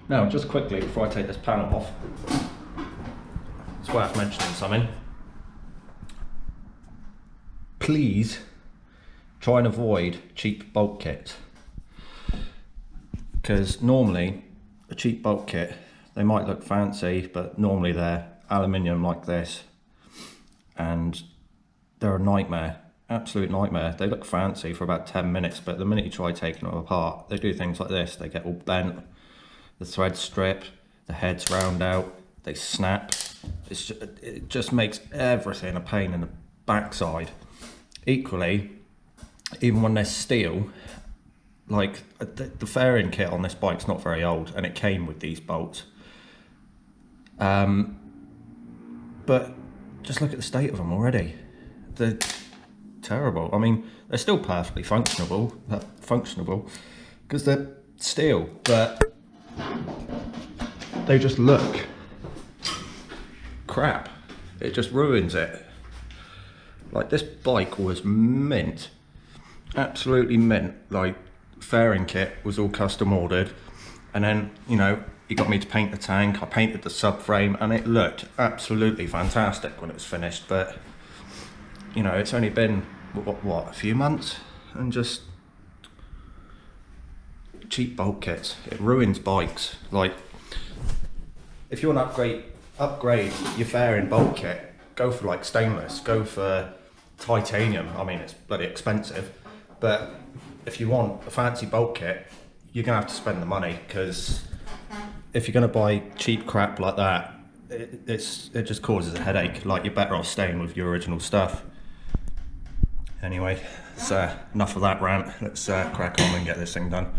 Now, just quickly before I take this panel off, it's worth mentioning something. Please try and avoid cheap bolt kits, because normally a cheap bolt kit, they might look fancy, but normally they're aluminium like this, and they're a nightmare, absolute nightmare. They look fancy for about 10 minutes, but the minute you try taking them apart, they do things like this. They get all bent, the threads strip, the heads round out, they snap. It just makes everything a pain in the backside. Equally, even when they're steel, like the fairing kit on this bike's not very old, and it came with these bolts. But just look at the state of them already. They're terrible. I mean, they're still perfectly functionable because they're steel, but they just look crap. It just ruins it. Like, this bike was mint, absolutely mint. Like, fairing kit was all custom ordered, and then, you know, he got me to paint the tank. I painted the subframe, and it looked absolutely fantastic when it was finished. But, you know, it's only been what a few months, and just cheap bolt kits, it ruins bikes. Like, if you want to upgrade your fairing bolt kit, go for like stainless, go for titanium. I mean, it's bloody expensive, but if you want a fancy bolt kit, you're gonna have to spend the money, because if you're gonna buy cheap crap like that, it just causes a headache. Like, you're better off staying with your original stuff. Anyway, so enough of that rant. Let's crack on and get this thing done.